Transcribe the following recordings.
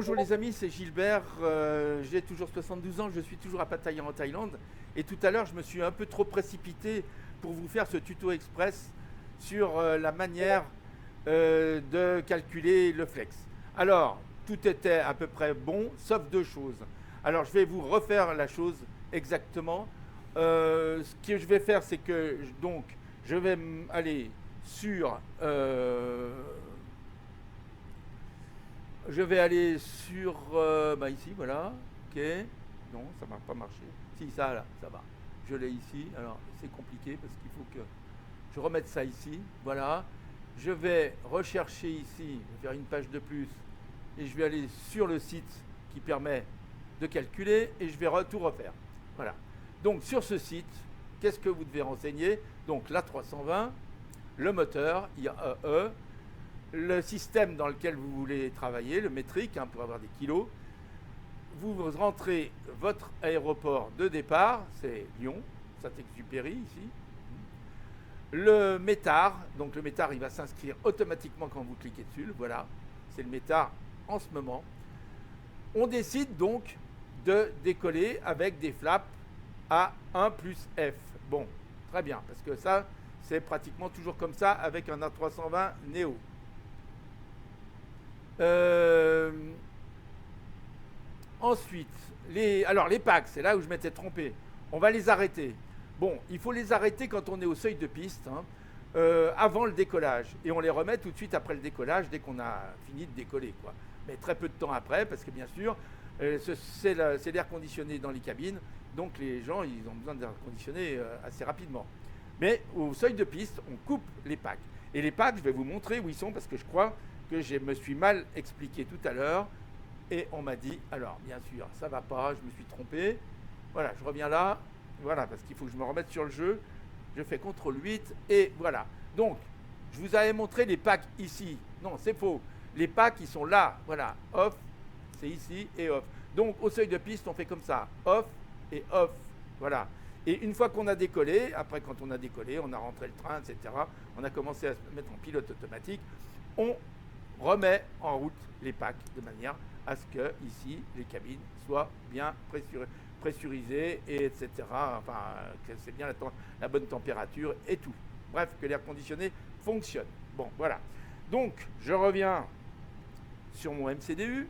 Bonjour les amis, c'est Gilbert. J'ai toujours 72 ans, je suis toujours à Pattaya en Thaïlande. Et tout à l'heure, je me suis un peu trop précipité pour vous faire ce tuto express sur la manière de calculer le flex. Alors, tout était à peu près bon, sauf deux choses. Alors, je vais vous refaire la chose exactement. Ce que je vais faire, c'est que donc, je vais aller sur je vais aller sur ici, voilà. Ok. Non, ça ne va pas marcher. Si, ça là, ça va. Je l'ai ici. Alors, c'est compliqué parce qu'il faut que je remette ça ici. Voilà. Je vais rechercher ici, je vais faire une page de plus et je vais aller sur le site qui permet de calculer et je vais tout refaire. Voilà. Donc, sur ce site, qu'est-ce que vous devez renseigner? Donc, l'A320, le moteur, IAE, le système dans lequel vous voulez travailler, le métrique, pour avoir des kilos. Vous rentrez votre aéroport de départ, c'est Lyon, Saint-Exupéry ici. Le métard, donc le métard il va s'inscrire automatiquement quand vous cliquez dessus, voilà, c'est le métard en ce moment. On décide donc de décoller avec des flaps à 1 plus F. Bon, très bien, parce que ça, c'est pratiquement toujours comme ça avec un A320 Neo. Ensuite, les packs, c'est là où je m'étais trompé. On va les arrêter. Bon, il faut les arrêter quand on est au seuil de piste, avant le décollage. Et on les remet tout de suite après le décollage, dès qu'on a fini de décoller, quoi. Mais très peu de temps après, parce que bien sûr, c'est l'air conditionné dans les cabines. Donc les gens, ils ont besoin d'air conditionné assez rapidement. Mais au seuil de piste, on coupe les packs. Et les packs, je vais vous montrer où ils sont, parce que je crois que je me suis mal expliqué tout à l'heure. Et on m'a dit, alors bien sûr, ça va pas, je me suis trompé. Voilà, je reviens là. Voilà, parce qu'il faut que je me remette sur le jeu. Je fais CTRL 8 et voilà. Donc, je vous avais montré les packs ici. Non, c'est faux. Les packs, ils sont là. Voilà, off, c'est ici et off. Donc, au seuil de piste, on fait comme ça. Off et off. Voilà. Et une fois qu'on a décollé, après quand on a décollé, on a rentré le train, etc., on a commencé à se mettre en pilote automatique, on remet en route les packs de manière à ce que ici les cabines soient bien pressurisées et etc. Enfin, que c'est bien la bonne température et tout. Bref, que l'air conditionné fonctionne. Bon, voilà. Donc, je reviens sur mon MCDU.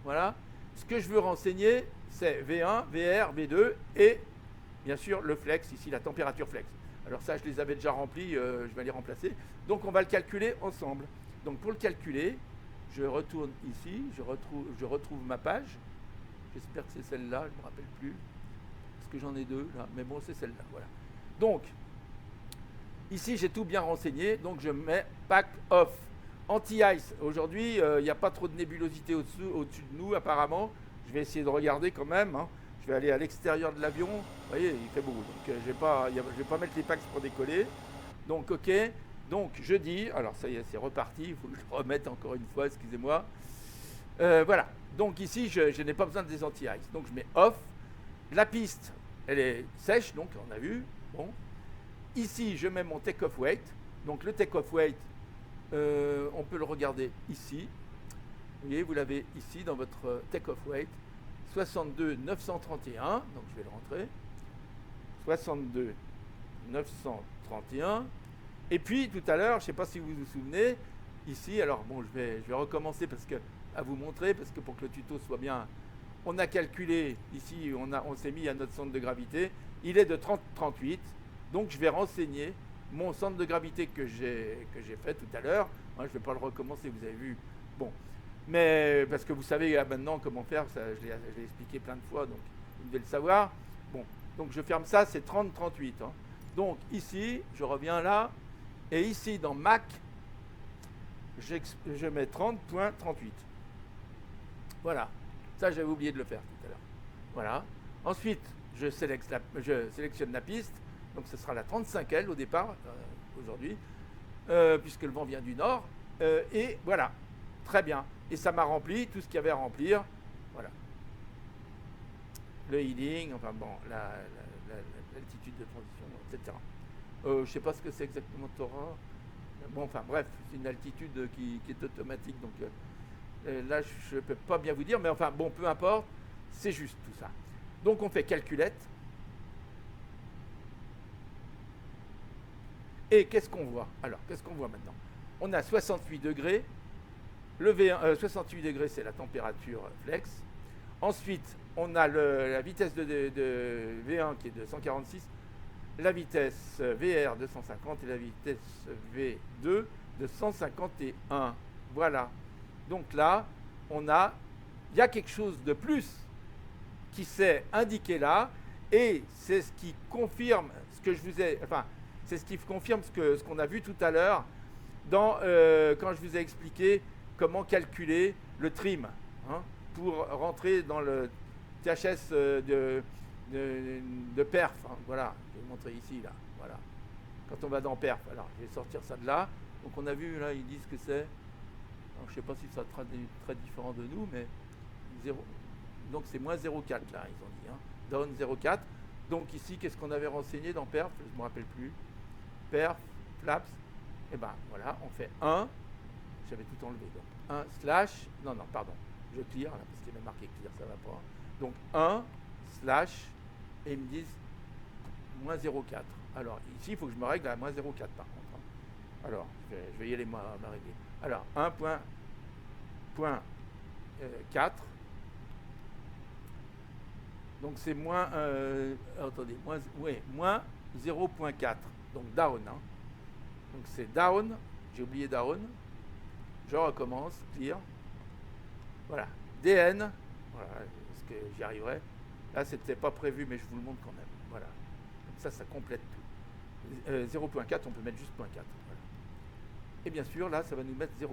Voilà. Ce que je veux renseigner, c'est V1, VR, V2 et bien sûr le flex, ici la température flex. Alors ça, je les avais déjà remplis, je vais les remplacer. Donc, on va le calculer ensemble. Donc pour le calculer, je retourne ici, je retrouve ma page. J'espère que c'est celle-là, je ne me rappelle plus. Parce que j'en ai deux là, mais bon, c'est celle-là, voilà. Donc, ici j'ai tout bien renseigné, donc je mets pack off. Anti-ice, aujourd'hui, il n'y a pas trop de nébulosité au-dessus de nous apparemment. Je vais essayer de regarder quand même. Je vais aller à l'extérieur de l'avion. Vous voyez, il fait beau, donc je ne vais pas mettre les packs pour décoller. Donc ok. Donc je dis, alors ça y est, c'est reparti, il faut que je le remette encore une fois, excusez-moi. Voilà, donc ici je n'ai pas besoin de des anti-ice. Donc je mets off, la piste elle est sèche, donc on a vu. Bon. Ici je mets mon take-off weight, donc le take-off weight, on peut le regarder ici. Vous voyez, vous l'avez ici dans votre take-off weight, 62 931, donc je vais le rentrer, 62 931. Et puis tout à l'heure, je ne sais pas si vous vous souvenez, ici, alors bon, je vais recommencer à vous montrer, parce que pour que le tuto soit bien, on a calculé, ici, on s'est mis à notre centre de gravité, il est de 30,38, donc je vais renseigner mon centre de gravité que j'ai fait tout à l'heure. Moi, je ne vais pas le recommencer, vous avez vu. Bon, mais parce que vous savez maintenant comment faire, ça, je l'ai expliqué plein de fois, donc vous devez le savoir. Bon, donc je ferme ça, c'est 30,38. Donc ici, je reviens là. Et ici, dans Mac, je mets 30.38. Voilà. Ça, j'avais oublié de le faire tout à l'heure. Voilà. Ensuite, je sélectionne la piste. Donc, ce sera la 35L au départ, aujourd'hui, puisque le vent vient du nord. Et voilà. Très bien. Et ça m'a rempli tout ce qu'il y avait à remplir. Voilà. Le heading, enfin bon, l'altitude de transition, etc. Je ne sais pas ce que c'est exactement Torah. Bon, enfin bref, c'est une altitude qui est automatique, donc Là, je ne peux pas bien vous dire, mais enfin, bon, peu importe, c'est juste tout ça. Donc, on fait calculette. Et qu'est-ce qu'on voit? Alors, qu'est-ce qu'on voit maintenant? On a 68 degrés. Le V1, 68 degrés, c'est la température flex. Ensuite, on a la vitesse de V1 qui est de 146, la vitesse VR de 150 et la vitesse V2 de 151. Voilà. Donc là, il y a quelque chose de plus qui s'est indiqué là, et c'est ce qui confirme ce que je vous ai, enfin, c'est ce qui confirme ce qu'on a vu tout à l'heure quand je vous ai expliqué comment calculer le trim, hein, pour rentrer dans le THS de perf. Hein, voilà, je vais vous montrer ici, là. Voilà. Quand on va dans perf, alors je vais sortir ça de là. Donc on a vu, là, ils disent que c'est. Alors, je ne sais pas si ça sera très différent de nous, mais 0. Donc c'est moins 0,4 là, ils ont dit. Hein. Down 0,4. Donc ici, qu'est-ce qu'on avait renseigné dans perf? Je ne me rappelle plus. Perf, flaps. Et ben voilà, on fait 1. J'avais tout enlevé. Donc 1 slash. Non, pardon. Je clear là, parce qu'il y avait marqué clear, ça ne va pas. Donc 1 slash. Et ils me disent moins 0,4. Alors ici, il faut que je me règle à moins 0,4 par contre. Hein. Alors, je vais y aller me régler. Alors 1.4. Donc c'est moins, attendez, moins 0.4. Donc down. Hein. Donc c'est down. J'ai oublié down. Je recommence. Clear. Voilà. DN. Voilà. Est-ce que j'y arriverai? Là, c'était pas prévu, mais je vous le montre quand même. Voilà. Comme ça complète tout. 0.4, on peut mettre juste 0.4. Voilà. Et bien sûr, là, ça va nous mettre 0.4.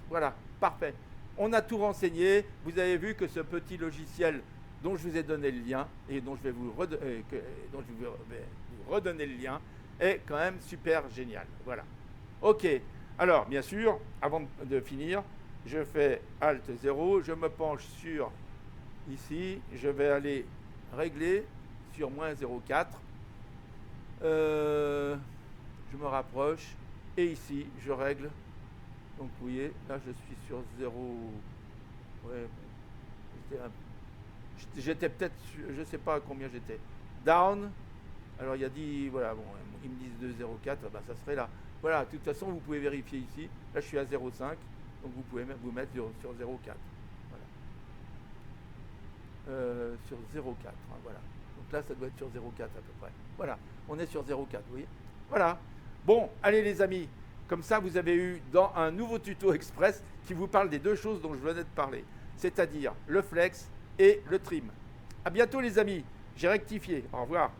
Voilà. Parfait. On a tout renseigné. Vous avez vu que ce petit logiciel dont je vous ai donné le lien et dont je vais vous redonner le lien est quand même super génial. Voilà. OK. Alors, bien sûr, avant de finir, je fais Alt 0, je me penche sur ici, je vais aller régler sur moins 0,4. Je me rapproche et ici, je règle. Donc, vous voyez, là, je suis sur 0. Ouais, j'étais peut-être, je ne sais pas à combien j'étais. Down. Alors, il y a dit, voilà, bon, ils me disent de 0,4, ben, ça serait là. Voilà, de toute façon, vous pouvez vérifier ici. Là, je suis à 0,5, donc vous pouvez vous mettre sur 0,4. Voilà. Sur 0,4, hein, voilà. Donc là, ça doit être sur 0,4 à peu près. Voilà, on est sur 0,4, vous voyez. Voilà. Bon, allez les amis, comme ça, vous avez eu dans un nouveau tuto express qui vous parle des deux choses dont je venais de parler, c'est-à-dire le flex et le trim. À bientôt les amis, j'ai rectifié. Au revoir.